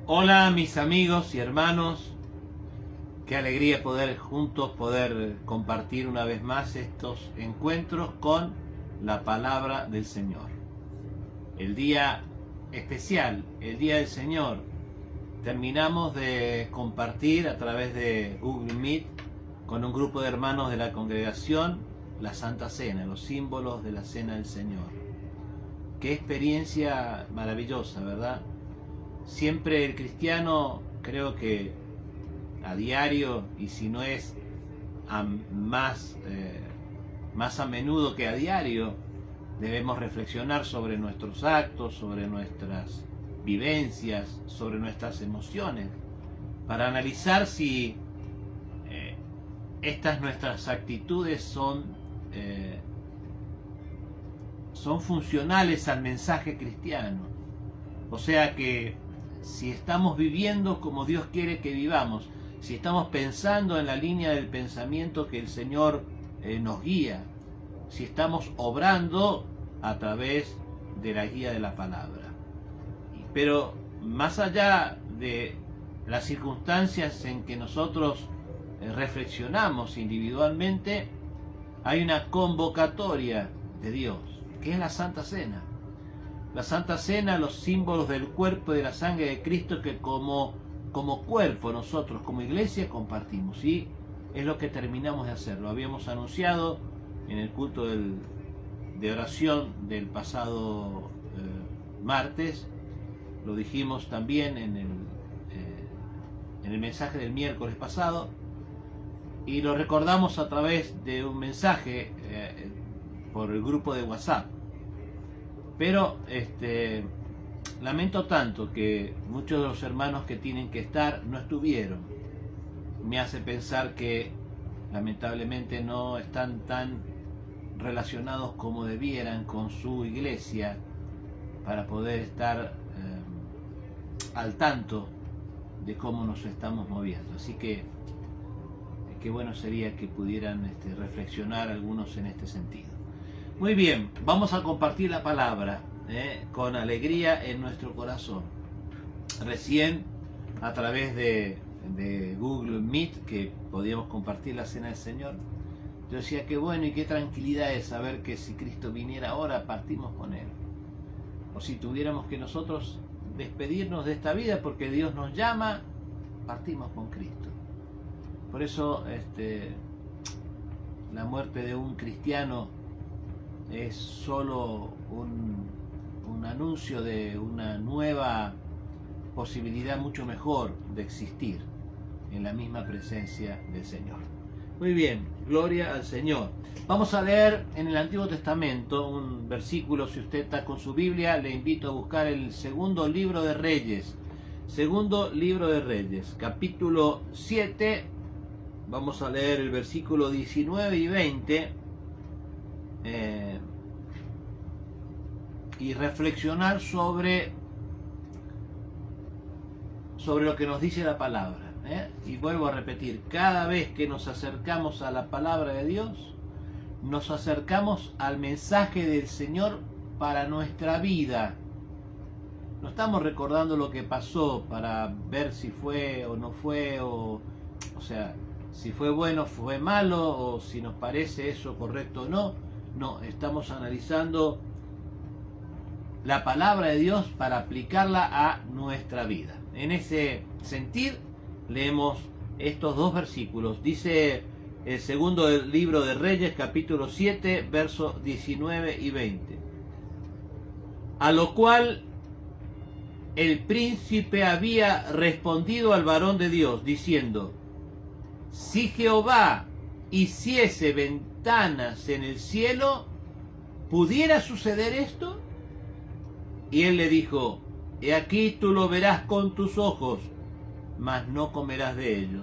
Hola mis amigos y hermanos, qué alegría poder juntos compartir una vez más estos encuentros con la palabra del Señor. El día especial, el día del Señor, terminamos de compartir a través de Google Meet con un grupo de hermanos de la congregación la Santa Cena, los símbolos de la Cena del Señor. Qué experiencia maravillosa, ¿verdad? Siempre el cristiano, creo que a diario, y si no es más a menudo que a diario, debemos reflexionar sobre nuestros actos, sobre nuestras vivencias, sobre nuestras emociones, para analizar si estas nuestras actitudes son funcionales al mensaje cristiano. O sea que si estamos viviendo como Dios quiere que vivamos, si estamos pensando en la línea del pensamiento que el Señor nos guía, si estamos obrando a través de la guía de la palabra. Pero más allá de las circunstancias en que nosotros reflexionamos individualmente, hay una convocatoria de Dios, que es la Santa Cena. La Santa Cena, los símbolos del cuerpo y de la sangre de Cristo que como cuerpo nosotros, como iglesia, compartimos. Y es lo que terminamos de hacer. Lo habíamos anunciado en el culto de oración del pasado martes. Lo dijimos también en el mensaje del miércoles pasado. Y lo recordamos a través de un mensaje por el grupo de WhatsApp. Pero lamento tanto que muchos de los hermanos que tienen que estar no estuvieron. Me hace pensar que lamentablemente no están tan relacionados como debieran con su iglesia para poder estar al tanto de cómo nos estamos moviendo. Así que qué bueno sería que pudieran reflexionar algunos en este sentido. Muy bien, vamos a compartir la palabra con alegría en nuestro corazón. Recién a través de Google Meet, que podíamos compartir la Cena del Señor, yo decía qué bueno y qué tranquilidad es saber que si Cristo viniera ahora partimos con Él. O si tuviéramos que nosotros despedirnos de esta vida porque Dios nos llama, partimos con Cristo. Por eso la muerte de un cristiano es solo un anuncio de una nueva posibilidad mucho mejor de existir en la misma presencia del Señor. Muy bien, gloria al Señor. Vamos a leer en el Antiguo Testamento un versículo. Si usted está con su Biblia, le invito a buscar el segundo libro de Reyes. Segundo libro de Reyes, capítulo 7. Vamos a leer el versículo 19 y 20. Y reflexionar sobre lo que nos dice la palabra. Y vuelvo a repetir, cada vez que nos acercamos a la palabra de Dios, nos acercamos al mensaje del Señor para nuestra vida. No estamos recordando lo que pasó para ver si fue o no fue, o sea, si fue bueno, fue malo, o si nos parece eso correcto o no. No, estamos analizando la palabra de Dios para aplicarla a nuestra vida. En ese sentir, leemos estos dos versículos. Dice el segundo libro de Reyes, capítulo 7, versos 19 y 20. A lo cual el príncipe había respondido al varón de Dios, diciendo: si Jehová hiciese ventanas en el cielo, ¿pudiera suceder esto? Y él le dijo: he aquí tú lo verás con tus ojos, mas no comerás de ello.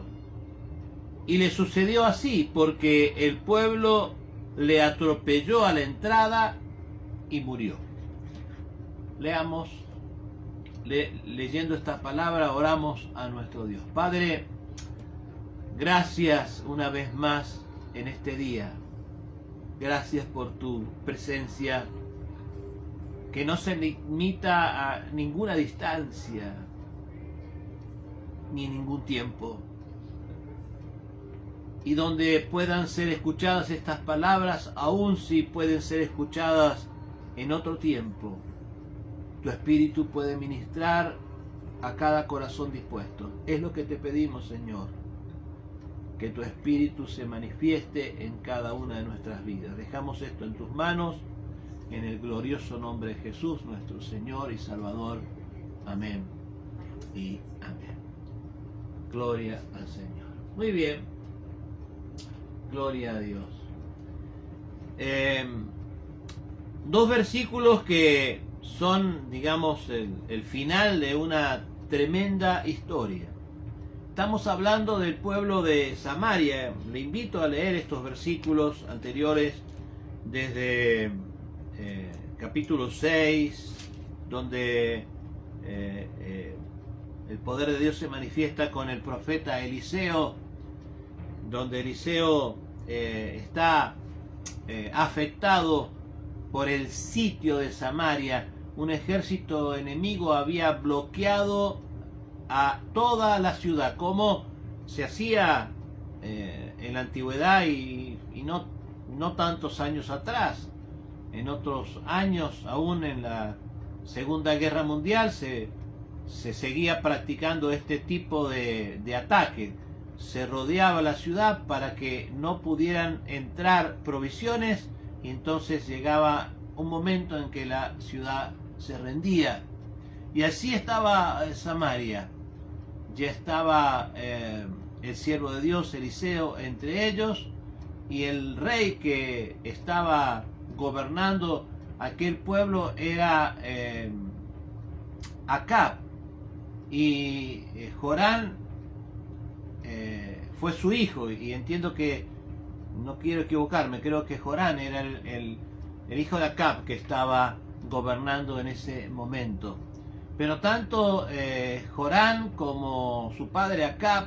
Y le sucedió así, porque el pueblo le atropelló a la entrada y murió. Leamos, leyendo esta palabra, oramos a nuestro Dios. Padre, gracias una vez más en este día. Gracias por tu presencia, que no se limita a ninguna distancia, ni en ningún tiempo. Y donde puedan ser escuchadas estas palabras, aun si pueden ser escuchadas en otro tiempo, tu Espíritu puede ministrar a cada corazón dispuesto. Es lo que te pedimos, Señor, que tu Espíritu se manifieste en cada una de nuestras vidas. Dejamos esto en tus manos, en el glorioso nombre de Jesús, nuestro Señor y Salvador. Amén y amén. Gloria al Señor. Muy bien. Gloria a Dios. Dos versículos que son, digamos, el final de una tremenda historia. Estamos hablando del pueblo de Samaria. Le invito a leer estos versículos anteriores desde capítulo 6, donde el poder de Dios se manifiesta con el profeta Eliseo, donde Eliseo está afectado por el sitio de Samaria. Un ejército enemigo había bloqueado a toda la ciudad, como se hacía en la antigüedad y no tantos años atrás. En otros años, aún en la Segunda Guerra Mundial, se seguía practicando este tipo de ataque. Se rodeaba la ciudad para que no pudieran entrar provisiones, y entonces llegaba un momento en que la ciudad se rendía. Y así estaba Samaria. Ya estaba el siervo de Dios, Eliseo, entre ellos, y el rey que estaba gobernando aquel pueblo era Acab, y Jorán fue su hijo, y entiendo que, no quiero equivocarme, creo que Jorán era el hijo de Acab que estaba gobernando en ese momento. Pero tanto Jorán como su padre Acab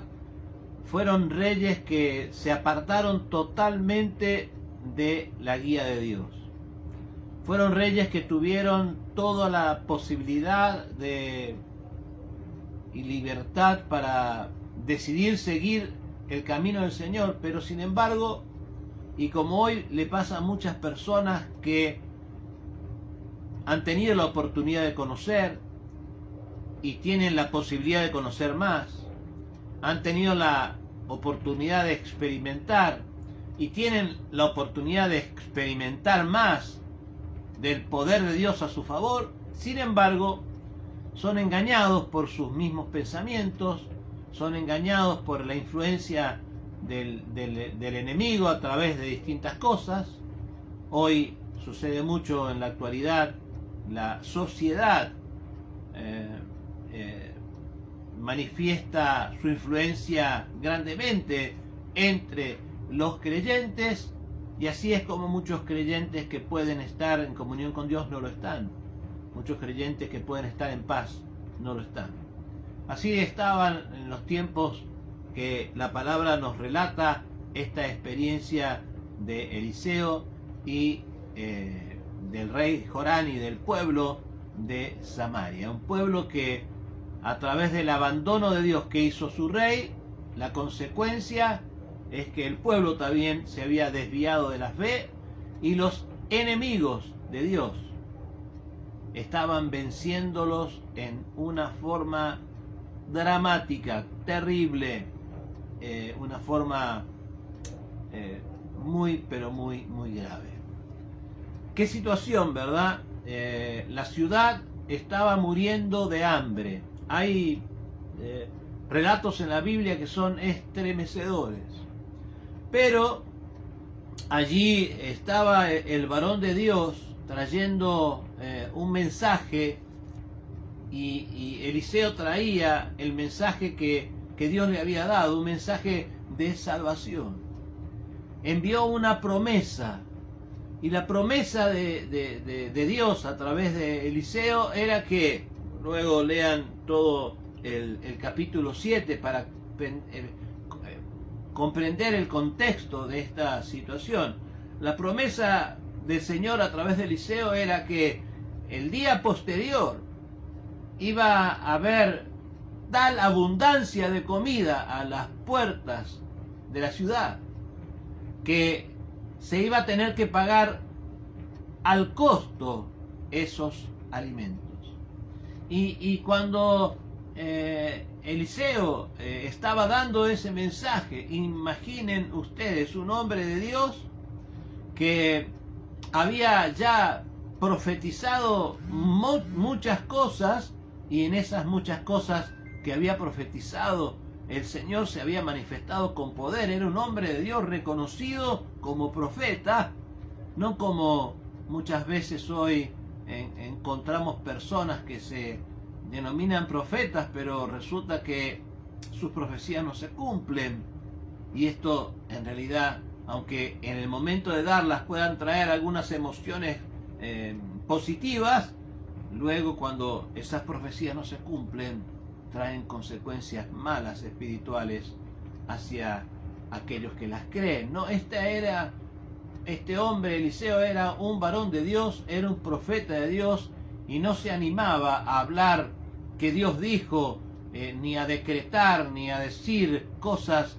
fueron reyes que se apartaron totalmente de la guía de Dios. Fueron reyes que tuvieron toda la posibilidad y libertad para decidir seguir el camino del Señor, pero sin embargo, y como hoy le pasa a muchas personas que han tenido la oportunidad de conocer y tienen la posibilidad de conocer más, han tenido la oportunidad de experimentar y tienen la oportunidad de experimentar más del poder de Dios a su favor, sin embargo, son engañados por sus mismos pensamientos, son engañados por la influencia del enemigo a través de distintas cosas. Hoy sucede mucho en la actualidad. La sociedad manifiesta su influencia grandemente entre los creyentes, y así es como muchos creyentes que pueden estar en comunión con Dios no lo están. Muchos creyentes que pueden estar en paz no lo están. Así estaban en los tiempos que la palabra nos relata esta experiencia de Eliseo y del rey Jorán y del pueblo de Samaria. Un pueblo que, a través del abandono de Dios que hizo su rey, la consecuencia es que el pueblo también se había desviado de la fe, y los enemigos de Dios estaban venciéndolos en una forma dramática, terrible, una forma muy, pero muy, muy grave. Qué situación, ¿verdad? La ciudad estaba muriendo de hambre. Hay relatos en la Biblia que son estremecedores. Pero allí estaba el varón de Dios trayendo un mensaje, y Eliseo traía el mensaje que Dios le había dado, un mensaje de salvación. Envió una promesa, y la promesa de Dios a través de Eliseo era que, luego lean todo el capítulo 7 para comprender el contexto de esta situación. La promesa del Señor a través de Eliseo era que el día posterior iba a haber tal abundancia de comida a las puertas de la ciudad que se iba a tener que pagar al costo esos alimentos. Y cuando Eliseo estaba dando ese mensaje, imaginen ustedes un hombre de Dios que había ya profetizado muchas cosas, y en esas muchas cosas que había profetizado el Señor se había manifestado con poder. Era un hombre de Dios reconocido como profeta, no como muchas veces hoy encontramos personas que se denominan profetas, pero resulta que sus profecías no se cumplen. Y esto en realidad, aunque en el momento de darlas puedan traer algunas emociones positivas, luego cuando esas profecías no se cumplen, traen consecuencias malas espirituales hacia aquellos que las creen, ¿no? Este hombre, Eliseo, era un varón de Dios, era un profeta de Dios, y no se animaba a hablar que Dios dijo, ni a decretar, ni a decir cosas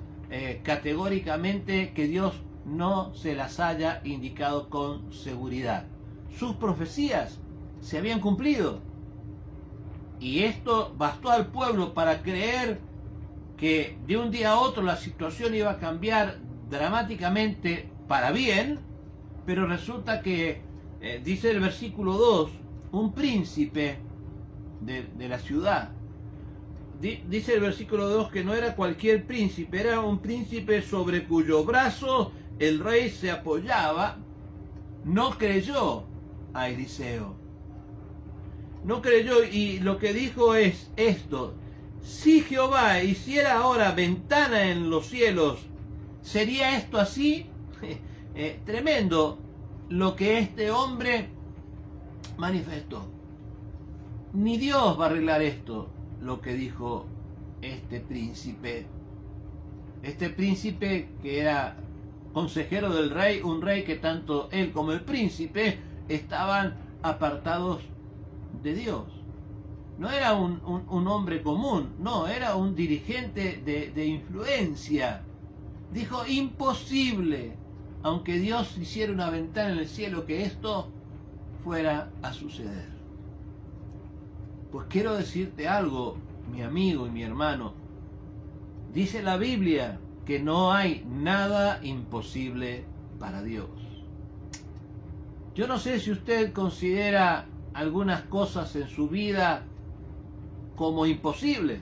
categóricamente que Dios no se las haya indicado con seguridad. Sus profecías se habían cumplido, y esto bastó al pueblo para creer que de un día a otro la situación iba a cambiar dramáticamente para bien. Pero resulta que, dice el versículo 2, un príncipe de la ciudad, dice el versículo 2 que no era cualquier príncipe, era un príncipe sobre cuyo brazo el rey se apoyaba, no creyó a Eliseo. No creyó, y lo que dijo es esto: si Jehová hiciera ahora ventana en los cielos, ¿sería esto así? Tremendo lo que este hombre manifestó. Ni Dios va a arreglar esto, lo que dijo este príncipe. Este príncipe que era consejero del rey, un rey que tanto él como el príncipe estaban apartados de Dios. No era un hombre común, no, era un dirigente de influencia. Dijo: imposible, aunque Dios hiciera una ventana en el cielo, que esto fuera a suceder. Pues quiero decirte algo, mi amigo y mi hermano. Dice la Biblia que no hay nada imposible para Dios. Yo no sé si usted considera algunas cosas en su vida como imposibles,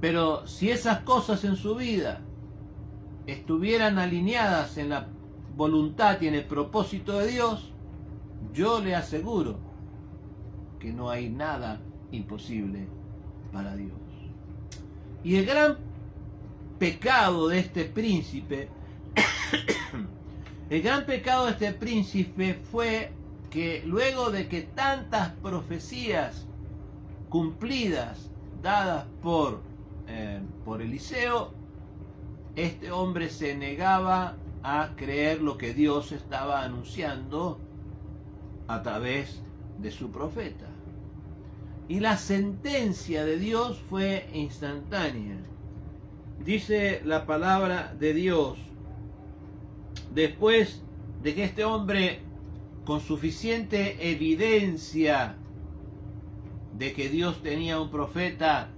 pero si esas cosas en su vida estuvieran alineadas en la voluntad y en el propósito de Dios, yo le aseguro que no hay nada imposible para Dios. Y el gran pecado de este príncipe, el gran pecado de este príncipe fue que luego de que tantas profecías cumplidas dadas por Eliseo, este hombre se negaba a creer lo que Dios estaba anunciando a través de su profeta. Y la sentencia de Dios fue instantánea. Dice la palabra de Dios: después de que este hombre, con suficiente evidencia de que Dios tenía un profeta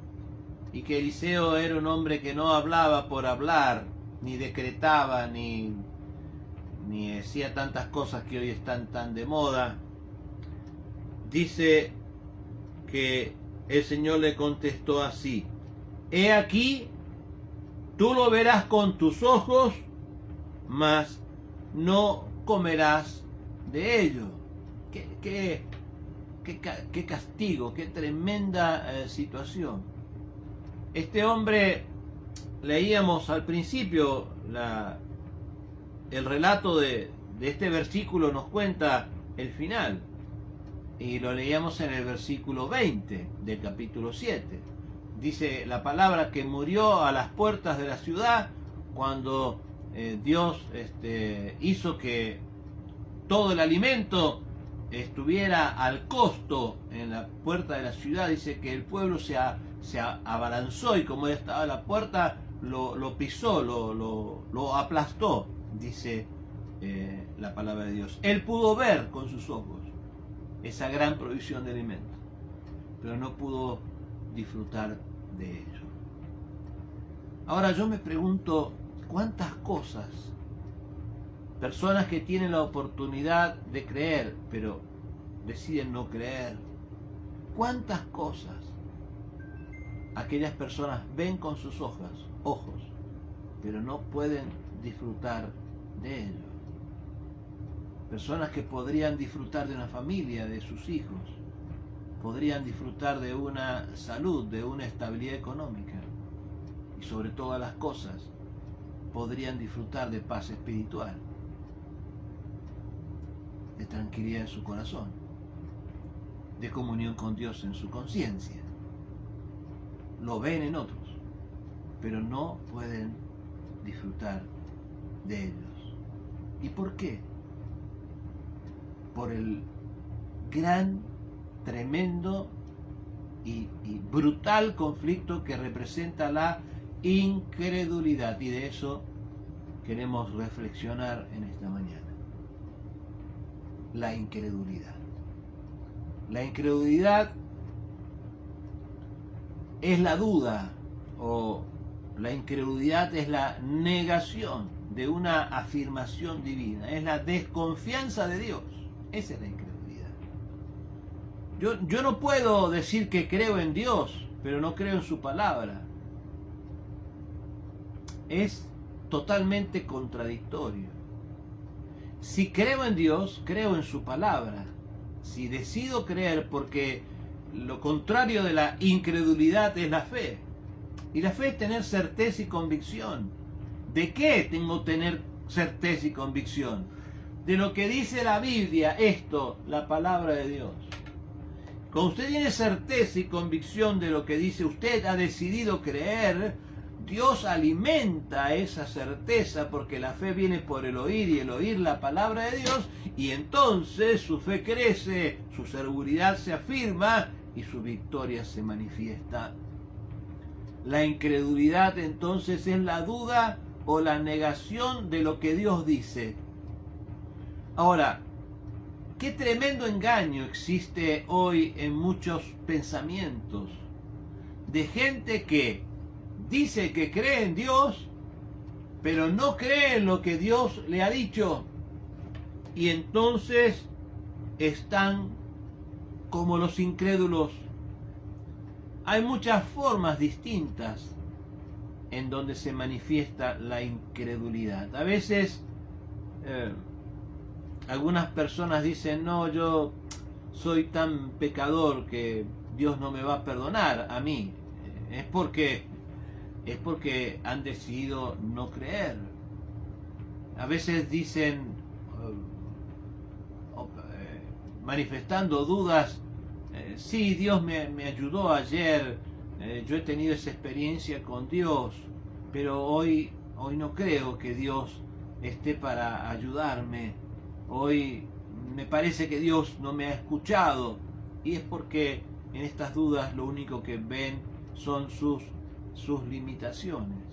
y que Eliseo era un hombre que no hablaba por hablar, ni decretaba, ni decía tantas cosas que hoy están tan de moda, dice que el Señor le contestó así: he aquí, tú lo verás con tus ojos, mas no comerás de ello. Qué castigo, qué tremenda situación. Este hombre, leíamos al principio, el relato de este versículo nos cuenta el final, y lo leíamos en el versículo 20 del capítulo 7. Dice la palabra que murió a las puertas de la ciudad cuando Dios hizo que todo el alimento estuviera al costo en la puerta de la ciudad. Dice que el pueblo se se abalanzó y como él estaba a la puerta, lo pisó, lo aplastó, dice la palabra de Dios. Él pudo ver con sus ojos esa gran provisión de alimento, pero no pudo disfrutar de ello. Ahora yo me pregunto, ¿cuántas cosas, personas que tienen la oportunidad de creer, pero deciden no creer, cuántas cosas aquellas personas ven con sus ojos, pero no pueden disfrutar de ello? Personas que podrían disfrutar de una familia, de sus hijos, podrían disfrutar de una salud, de una estabilidad económica, y sobre todas las cosas, podrían disfrutar de paz espiritual, de tranquilidad en su corazón, de comunión con Dios en su conciencia. Lo ven en otros, pero no pueden disfrutar de ellos. ¿Y por qué? Por el gran, tremendo y brutal conflicto que representa la incredulidad, y de eso queremos reflexionar en esta mañana. La incredulidad. La incredulidad es la duda, o la incredulidad es la negación de una afirmación divina, es la desconfianza de Dios. Esa es la incredulidad. Yo no puedo decir que creo en Dios, pero no creo en su palabra. Es totalmente contradictorio. Si creo en Dios, creo en su palabra. Si decido creer, porque lo contrario de la incredulidad es la fe. Y la fe es tener certeza y convicción. ¿De qué tengo que tener certeza y convicción? De lo que dice la Biblia, esto, la palabra de Dios. Cuando usted tiene certeza y convicción de lo que dice, usted ha decidido creer, Dios alimenta esa certeza, porque la fe viene por el oír y el oír la palabra de Dios, y entonces su fe crece, su seguridad se afirma y su victoria se manifiesta. La incredulidad entonces es la duda o la negación de lo que Dios dice. Ahora, qué tremendo engaño existe hoy en muchos pensamientos de gente que dice que cree en Dios, pero no cree en lo que Dios le ha dicho, y entonces están como los incrédulos. Hay muchas formas distintas en donde se manifiesta la incredulidad. A veces algunas personas dicen, no, yo soy tan pecador que Dios no me va a perdonar a mí. Es porque han decidido no creer. A veces dicen, manifestando dudas, sí, Dios me ayudó ayer, yo he tenido esa experiencia con Dios, pero hoy no creo que Dios esté para ayudarme. Hoy me parece que Dios no me ha escuchado, y es porque en estas dudas lo único que ven son sus limitaciones.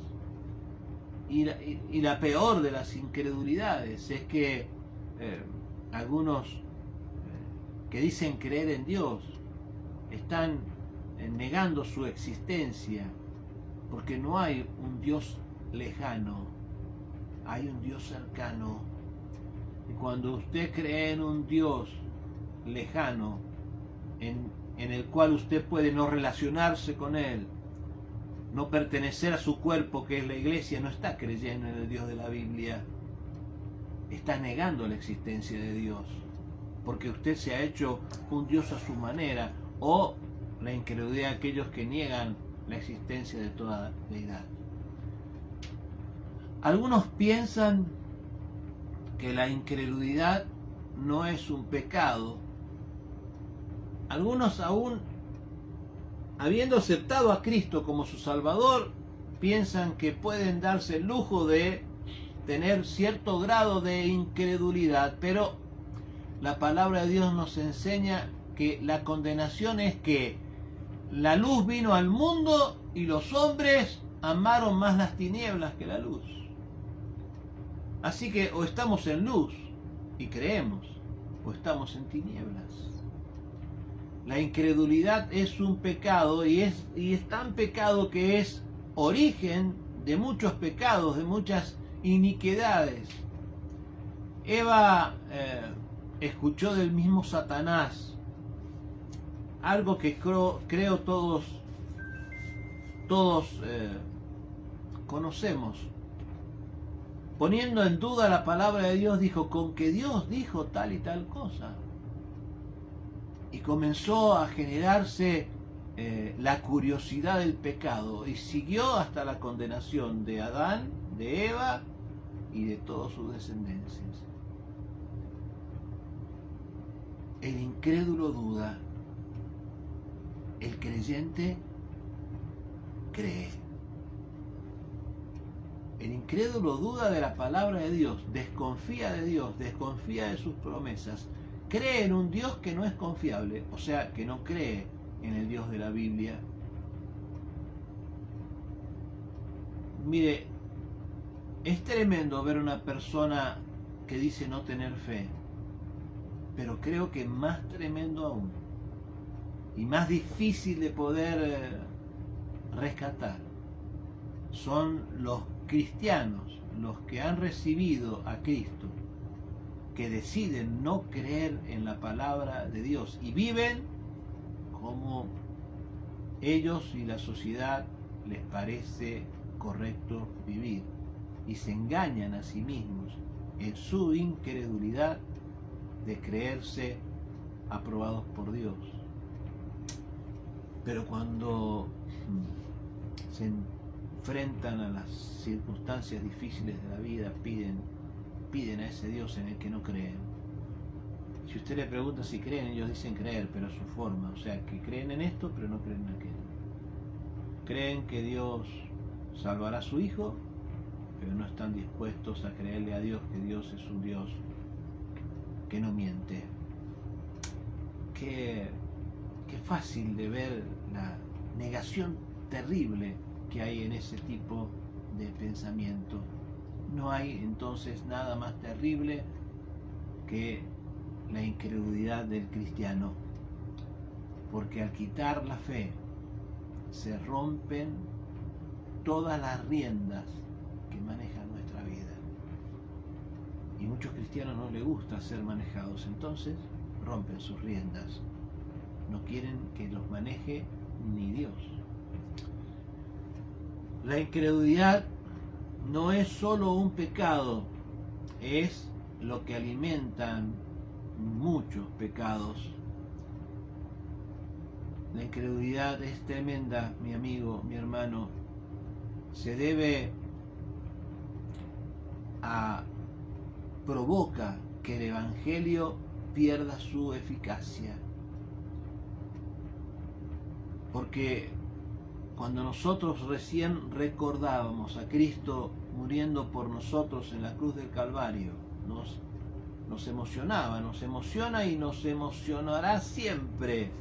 Y la peor de las incredulidades es que algunos que dicen creer en Dios están negando su existencia, porque no hay un Dios lejano, hay un Dios cercano. Y cuando usted cree en un Dios lejano, en el cual usted puede no relacionarse con Él, no pertenecer a su cuerpo, que es la iglesia, no está creyendo en el Dios de la Biblia, está negando la existencia de Dios, porque usted se ha hecho un Dios a su manera, o la incredulidad de aquellos que niegan la existencia de toda deidad. Algunos piensan que la incredulidad no es un pecado. Algunos, aún habiendo aceptado a Cristo como su Salvador, piensan que pueden darse el lujo de tener cierto grado de incredulidad, pero la palabra de Dios nos enseña que la condenación es que la luz vino al mundo y los hombres amaron más las tinieblas que la luz. Así que o estamos en luz y creemos, o estamos en tinieblas. La incredulidad es un pecado y es tan pecado que es origen de muchos pecados, de muchas iniquidades. Eva escuchó del mismo Satanás algo que creo todos conocemos. Poniendo en duda la palabra de Dios, dijo: con que Dios dijo tal y tal cosa. Y comenzó a generarse la curiosidad del pecado, y siguió hasta la condenación de Adán, de Eva y de todas sus descendencias. El incrédulo duda, el creyente cree. El incrédulo duda de la palabra de Dios, desconfía de Dios, desconfía de sus promesas, cree en un Dios que no es confiable, o sea, que no cree en el Dios de la Biblia. Mire, es tremendo ver una persona que dice no tener fe, pero creo que más tremendo aún, y más difícil de poder rescatar, son los cristianos, los que han recibido a Cristo, que deciden no creer en la palabra de Dios y viven como ellos y la sociedad les parece correcto vivir, y se engañan a sí mismos en su incredulidad de creerse aprobados por Dios. Pero cuando se enfrentan a las circunstancias difíciles de la vida, piden a ese Dios en el que no creen. Si usted le pregunta si creen, ellos dicen creer, pero a su forma, o sea, que creen en esto, pero no creen en aquello. Creen que Dios salvará a su hijo, pero no están dispuestos a creerle a Dios que Dios es un Dios que no miente. Qué fácil de ver la negación terrible que hay en ese tipo de pensamiento. No hay entonces nada más terrible que la incredulidad del cristiano, porque al quitar la fe se rompen todas las riendas que manejan nuestra vida, y muchos cristianos no les gusta ser manejados, entonces rompen sus riendas, no quieren que los maneje ni Dios. La incredulidad no es solo un pecado, es lo que alimentan muchos pecados. La incredulidad es tremenda, mi amigo, mi hermano. Se debe provoca que el Evangelio pierda su eficacia. Porque cuando nosotros recién recordábamos a Cristo muriendo por nosotros en la cruz del Calvario, nos emocionaba, nos emociona y nos emocionará siempre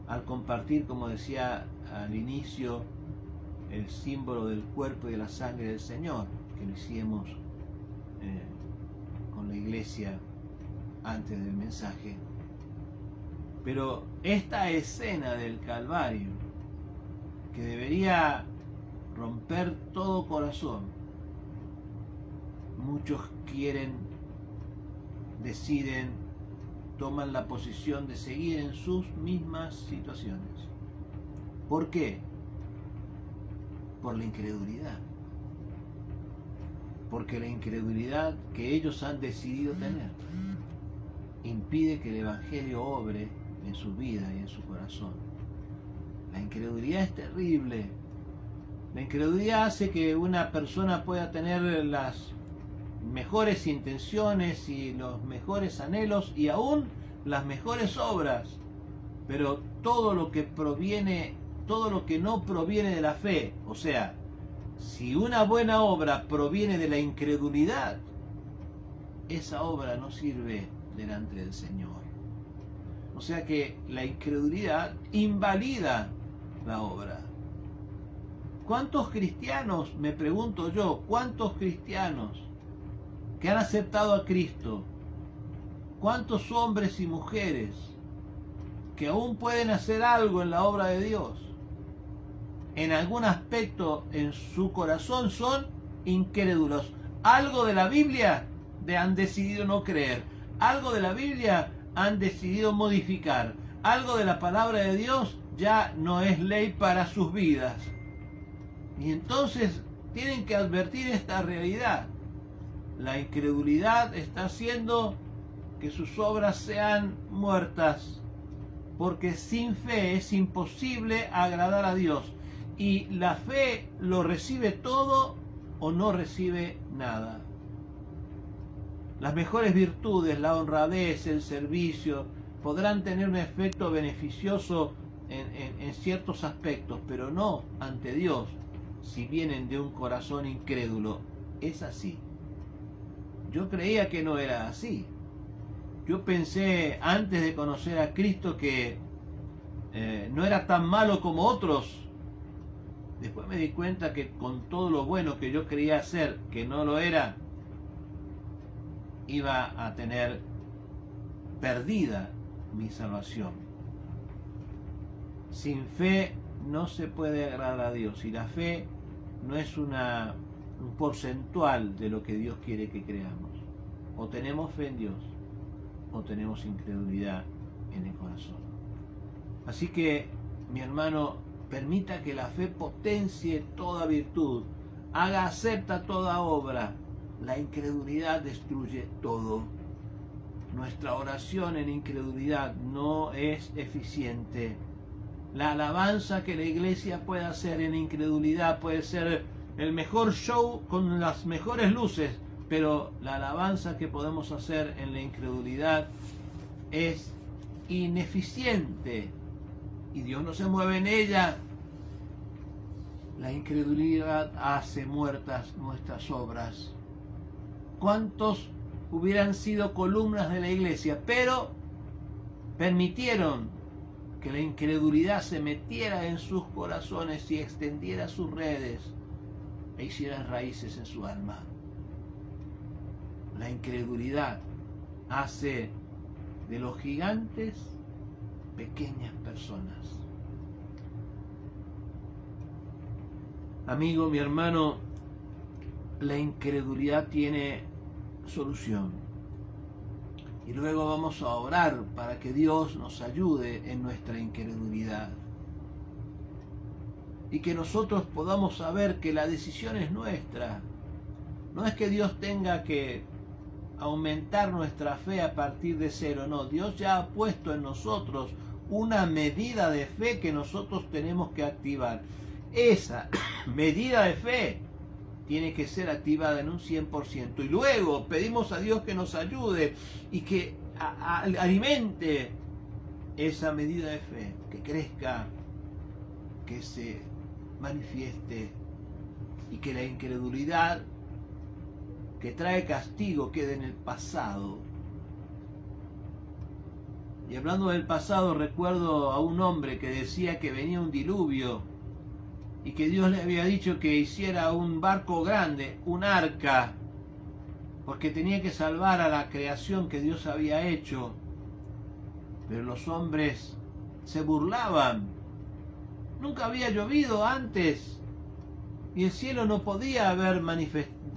al compartir, como decía al inicio, el símbolo del cuerpo y de la sangre del Señor, que lo hicimos con la iglesia antes del mensaje. Pero esta escena del Calvario, que debería romper todo corazón, muchos deciden, toman la posición de seguir en sus mismas situaciones. ¿Por qué? Por la incredulidad. Porque la incredulidad que ellos han decidido tener impide que el Evangelio obre en su vida y en su corazón. La incredulidad es terrible. La incredulidad hace que una persona pueda tener las mejores intenciones y los mejores anhelos y aún las mejores obras, pero todo lo que no proviene de la fe, o sea, si una buena obra proviene de la incredulidad, esa obra no sirve delante del Señor. O sea que la incredulidad invalida la obra. ¿Cuántos cristianos, me pregunto yo, cuántos cristianos que han aceptado a Cristo, cuántos hombres y mujeres que aún pueden hacer algo en la obra de Dios, en algún aspecto en su corazón son incrédulos? Algo de la Biblia han decidido no creer, algo de la Biblia han decidido modificar, algo de la palabra de Dios ya no es ley para sus vidas. Y entonces tienen que advertir esta realidad. La incredulidad está haciendo que sus obras sean muertas, porque sin fe es imposible agradar a Dios. Y la fe lo recibe todo o no recibe nada. Las mejores virtudes, la honradez, el servicio, podrán tener un efecto beneficioso en ciertos aspectos, pero no ante Dios si vienen de un corazón incrédulo. Es así. Yo creía que no era así. Yo pensé antes de conocer a Cristo que no era tan malo como otros. Después me di cuenta que con todo lo bueno que yo creía hacer, que no lo era, iba a tener perdida mi salvación. Sin fe no se puede agradar a Dios, y la fe no es un porcentual de lo que Dios quiere que creamos. O tenemos fe en Dios o tenemos incredulidad en el corazón. Así que, mi hermano, permita que la fe potencie toda virtud, haga acepta toda obra. La incredulidad destruye todo. Nuestra oración en incredulidad no es eficiente. La alabanza que la iglesia puede hacer en incredulidad puede ser el mejor show con las mejores luces, pero la alabanza que podemos hacer en la incredulidad es ineficiente y Dios no se mueve en ella. La incredulidad hace muertas nuestras obras. ¿Cuántos hubieran sido columnas de la iglesia, pero permitieron que la incredulidad se metiera en sus corazones y extendiera sus redes e hiciera raíces en su alma? La incredulidad hace de los gigantes pequeñas personas. Amigo, mi hermano, la incredulidad tiene solución. Y luego vamos a orar para que Dios nos ayude en nuestra incredulidad. Y que nosotros podamos saber que la decisión es nuestra. No es que Dios tenga que aumentar nuestra fe a partir de cero. No, Dios ya ha puesto en nosotros una medida de fe que nosotros tenemos que activar. Esa medida de fe tiene que ser activada en un 100%. Y luego pedimos a Dios que nos ayude y que alimente esa medida de fe, que crezca, que se manifieste y que la incredulidad que trae castigo quede en el pasado. Y hablando del pasado, recuerdo a un hombre que decía que venía un diluvio y que Dios le había dicho que hiciera un barco grande, un arca, porque tenía que salvar a la creación que Dios había hecho. Pero los hombres se burlaban. Nunca había llovido antes y el cielo no podía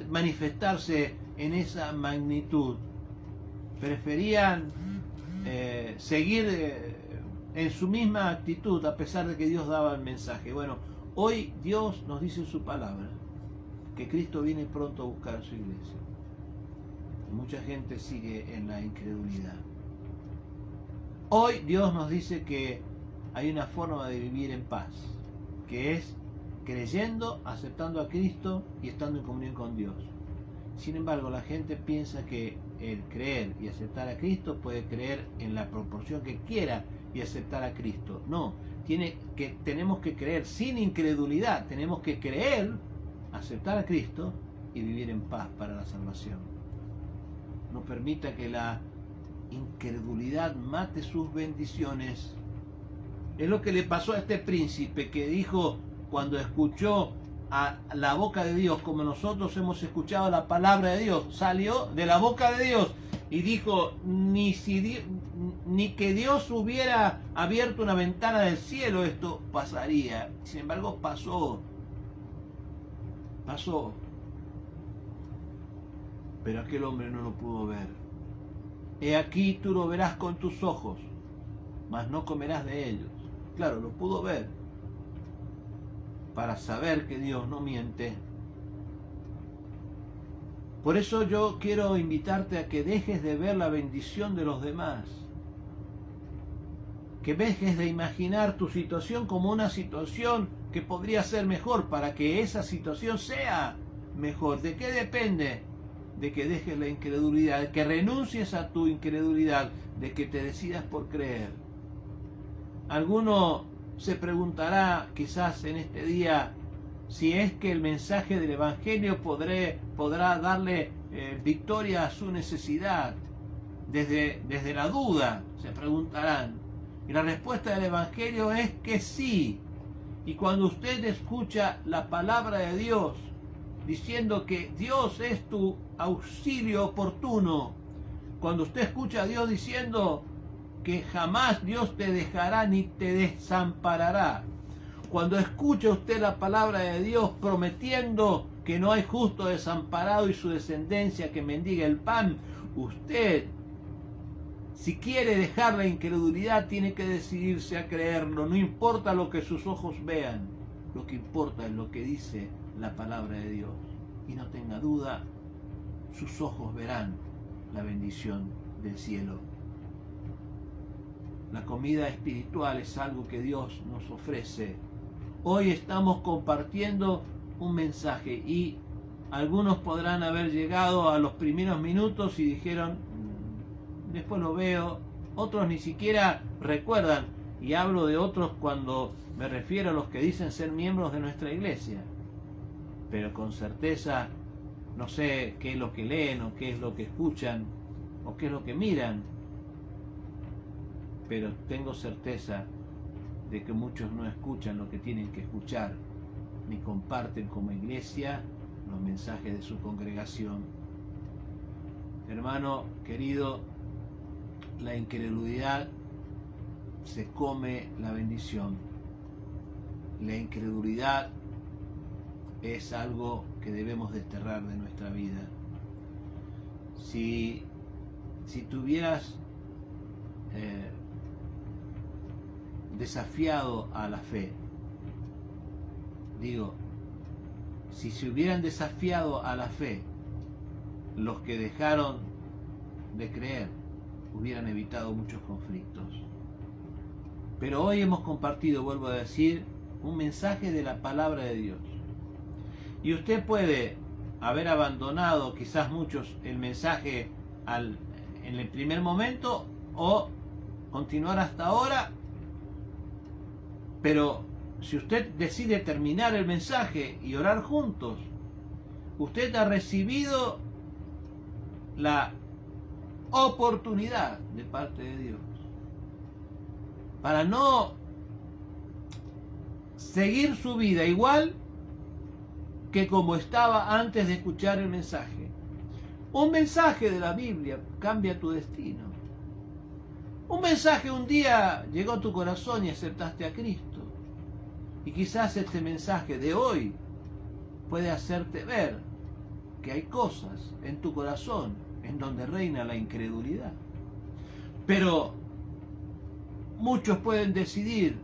manifestarse en esa magnitud. Preferían seguir en su misma actitud a pesar de que Dios daba el mensaje. Bueno, hoy Dios nos dice en su palabra que Cristo viene pronto a buscar a su iglesia. Y mucha gente sigue en la incredulidad. Hoy Dios nos dice que hay una forma de vivir en paz, que es creyendo, aceptando a Cristo y estando en comunión con Dios. Sin embargo, la gente piensa que el creer y aceptar a Cristo puede creer en la proporción que quiera y aceptar a Cristo. No, tenemos que creer sin incredulidad, tenemos que creer, aceptar a Cristo y vivir en paz para la salvación. No permita que la incredulidad mate sus bendiciones. Es lo que le pasó a este príncipe que dijo cuando escuchó a la boca de Dios, como nosotros hemos escuchado la palabra de Dios, salió de la boca de Dios y dijo, ni que Dios hubiera abierto una ventana del cielo esto pasaría. Sin embargo, pasó. Pero aquel hombre no lo pudo ver. He aquí tú lo verás con tus ojos, mas no comerás de ellos. Claro, lo pudo ver para saber que Dios no miente. Por eso yo quiero invitarte a que dejes de ver la bendición de los demás, que dejes de imaginar tu situación como una situación que podría ser mejor, para que esa situación sea mejor. ¿De qué depende? De que dejes la incredulidad, de que renuncies a tu incredulidad, de que te decidas por creer. Alguno se preguntará quizás en este día si es que el mensaje del Evangelio podrá darle victoria a su necesidad. Desde la duda se preguntarán. Y la respuesta del Evangelio es que sí. Y cuando usted escucha la palabra de Dios diciendo que Dios es tu auxilio oportuno, cuando usted escucha a Dios diciendo que jamás Dios te dejará ni te desamparará, cuando escucha usted la palabra de Dios prometiendo que no hay justo desamparado y su descendencia que mendiga el pan, usted, si quiere dejar la incredulidad, tiene que decidirse a creerlo. No importa lo que sus ojos vean, lo que importa es lo que dice la palabra de Dios. Y no tenga duda, sus ojos verán la bendición del cielo. La comida espiritual es algo que Dios nos ofrece. Hoy estamos compartiendo un mensaje y algunos podrán haber llegado a los primeros minutos y dijeron, después lo veo. Otros ni siquiera recuerdan, y hablo de otros cuando me refiero a los que dicen ser miembros de nuestra iglesia, pero con certeza no sé qué es lo que leen o qué es lo que escuchan o qué es lo que miran, pero tengo certeza de que muchos no escuchan lo que tienen que escuchar, ni comparten como iglesia los mensajes de su congregación. Hermano querido, la incredulidad se come la bendición. La incredulidad es algo que debemos desterrar de nuestra vida. Si tuvieras desafiado a la fe, si se hubieran desafiado a la fe los que dejaron de creer, hubieran evitado muchos conflictos. Pero hoy hemos compartido, vuelvo a decir, un mensaje de la palabra de Dios. Y usted puede haber abandonado, quizás muchos, el mensaje en el primer momento o continuar hasta ahora, pero si usted decide terminar el mensaje y orar juntos, usted ha recibido la oportunidad de parte de Dios para no seguir su vida igual que como estaba antes de escuchar el mensaje. Un mensaje de la Biblia cambia tu destino. Un mensaje un día llegó a tu corazón y aceptaste a Cristo. Y quizás este mensaje de hoy puede hacerte ver que hay cosas en tu corazón en donde reina la incredulidad. Pero muchos pueden decidir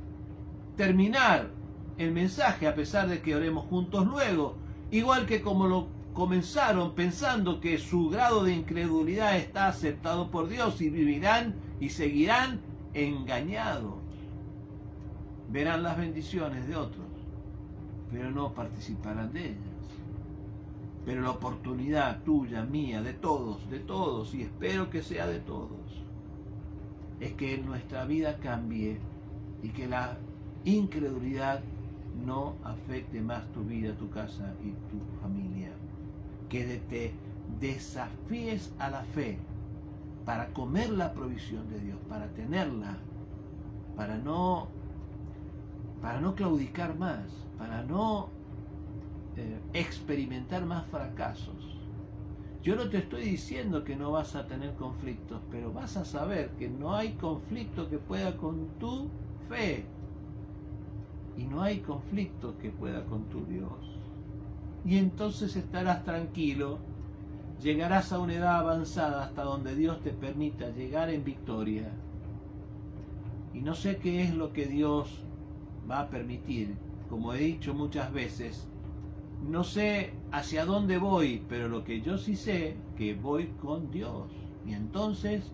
terminar el mensaje a pesar de que oremos juntos luego, igual que como lo comenzaron pensando que su grado de incredulidad está aceptado por Dios, y vivirán y seguirán engañados. Verán las bendiciones de otros, pero no participarán de ellas. Pero la oportunidad tuya, mía, de todos, y espero que sea de todos, es que nuestra vida cambie y que la incredulidad no afecte más tu vida, tu casa y tu familia. Que te desafíes a la fe para comer la provisión de Dios, para tenerla, para no para no claudicar más, para no experimentar más fracasos. Yo no te estoy diciendo que no vas a tener conflictos, pero vas a saber que no hay conflicto que pueda con tu fe y no hay conflicto que pueda con tu Dios. Y entonces estarás tranquilo, llegarás a una edad avanzada hasta donde Dios te permita llegar en victoria. Y no sé qué es lo que Dios va a permitir, como he dicho muchas veces, no sé hacia dónde voy, pero lo que yo sí sé, que voy con Dios. Y entonces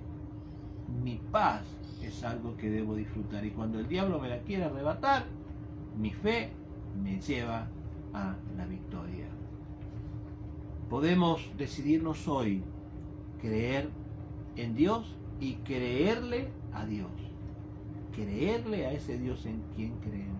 mi paz es algo que debo disfrutar. Y cuando el diablo me la quiere arrebatar, mi fe me lleva a la victoria. Podemos decidirnos hoy creer en Dios y creerle a Dios. Creerle a ese Dios en quien creemos.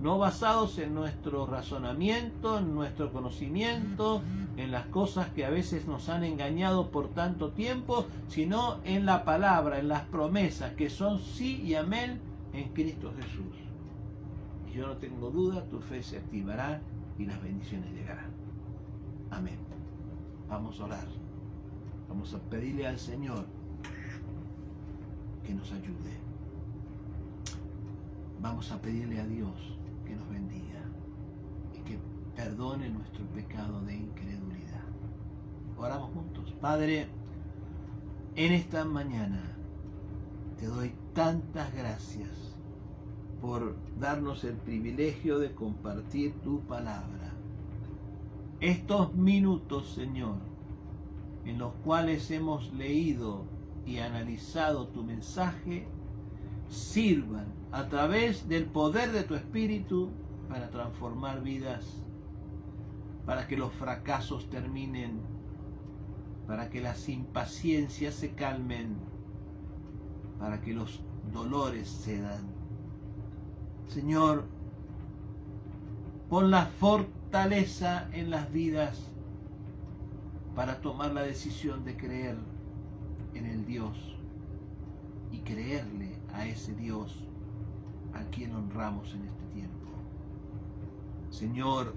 No basados en nuestro razonamiento, en nuestro conocimiento, en las cosas que a veces nos han engañado por tanto tiempo, sino en la palabra, en las promesas que son sí y amén en Cristo Jesús. Y yo no tengo duda, tu fe se activará y las bendiciones llegarán. Amén. Vamos a orar. Vamos a pedirle al Señor que nos ayude. Vamos a pedirle a Dios que nos bendiga y que perdone nuestro pecado de incredulidad. Oramos juntos. Padre, en esta mañana te doy tantas gracias por darnos el privilegio de compartir tu palabra. Estos minutos, Señor, en los cuales hemos leído y analizado tu mensaje, sirvan a través del poder de tu Espíritu para transformar vidas, para que los fracasos terminen, para que las impaciencias se calmen, para que los dolores cedan. Señor, pon la fortaleza en las vidas para tomar la decisión de creer en el Dios y creerle a ese Dios a quien honramos en este tiempo. Señor,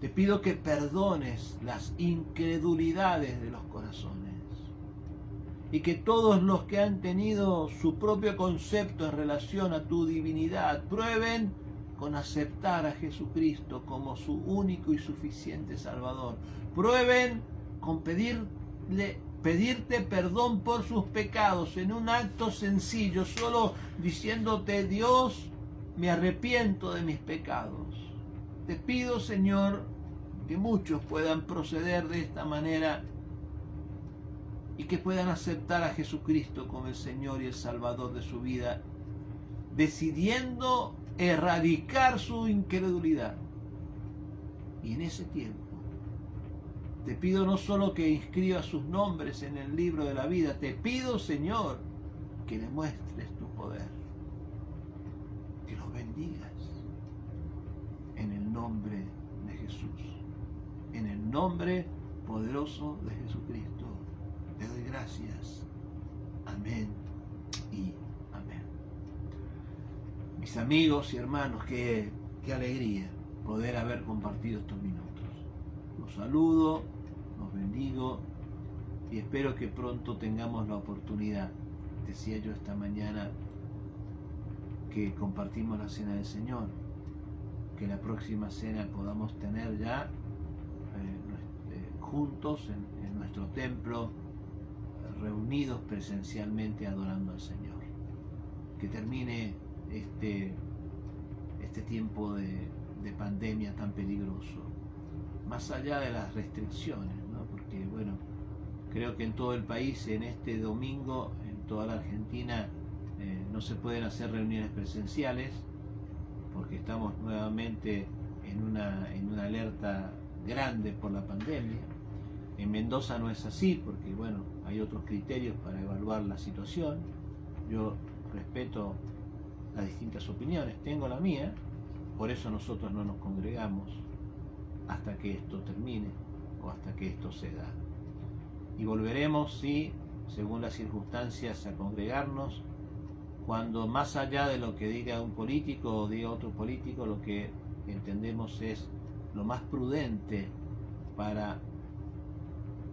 te pido que perdones las incredulidades de los corazones y que todos los que han tenido su propio concepto en relación a tu divinidad prueben con aceptar a Jesucristo como su único y suficiente Salvador. Prueben con pedirte perdón por sus pecados en un acto sencillo, solo diciéndote: Dios, me arrepiento de mis pecados. Te pido, Señor, que muchos puedan proceder de esta manera y que puedan aceptar a Jesucristo como el Señor y el Salvador de su vida, decidiendo erradicar su incredulidad. Y en ese tiempo te pido no solo que inscribas sus nombres en el libro de la vida, te pido, Señor, que le muestres tu poder, que los bendigas en el nombre de Jesús, en el nombre poderoso de Jesucristo. Te doy gracias. Amén y amén. Mis amigos y hermanos, qué alegría poder haber compartido estos minutos. Los saludo, los bendigo y espero que pronto tengamos la oportunidad, decía yo esta mañana, que compartimos la cena del Señor, que la próxima cena podamos tener ya juntos en nuestro templo, reunidos presencialmente adorando al Señor. Que termine este tiempo de pandemia tan peligroso, más allá de las restricciones, ¿no? Porque bueno, creo que en todo el país, en este domingo, en toda la Argentina, no se pueden hacer reuniones presenciales porque estamos nuevamente en una alerta grande por la pandemia. En Mendoza no es así porque bueno, hay otros criterios para evaluar la situación. Yo respeto las distintas opiniones, tengo la mía, por eso nosotros no nos congregamos hasta que esto termine o hasta que esto se da. Y volveremos, sí, según las circunstancias, a congregarnos cuando más allá de lo que diga un político o diga otro político, lo que entendemos es lo más prudente para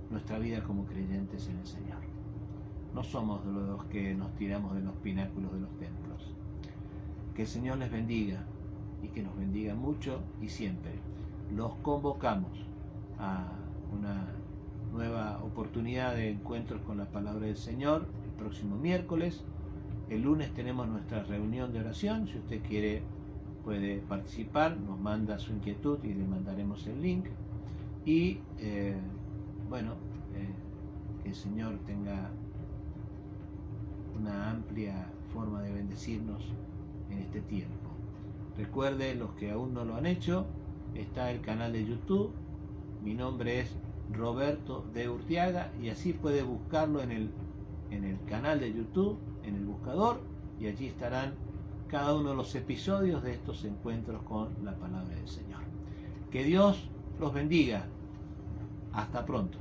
nuestra vida como creyentes en el Señor. No somos de los que nos tiramos de los pináculos de los templos. Que el Señor les bendiga y que nos bendiga mucho y siempre. Los convocamos a una nueva oportunidad de encuentros con la palabra del Señor el próximo miércoles. El lunes tenemos nuestra reunión de oración. Si usted quiere puede participar, nos manda su inquietud y le mandaremos el link. Y que el Señor tenga una amplia forma de bendecirnos en este tiempo. Recuerde, los que aún no lo han hecho, está el canal de YouTube. Mi nombre es Roberto de Urtiaga y así puede buscarlo en el canal de YouTube, en el buscador, y allí estarán cada uno de los episodios de estos encuentros con la palabra del Señor. Que Dios los bendiga. Hasta pronto.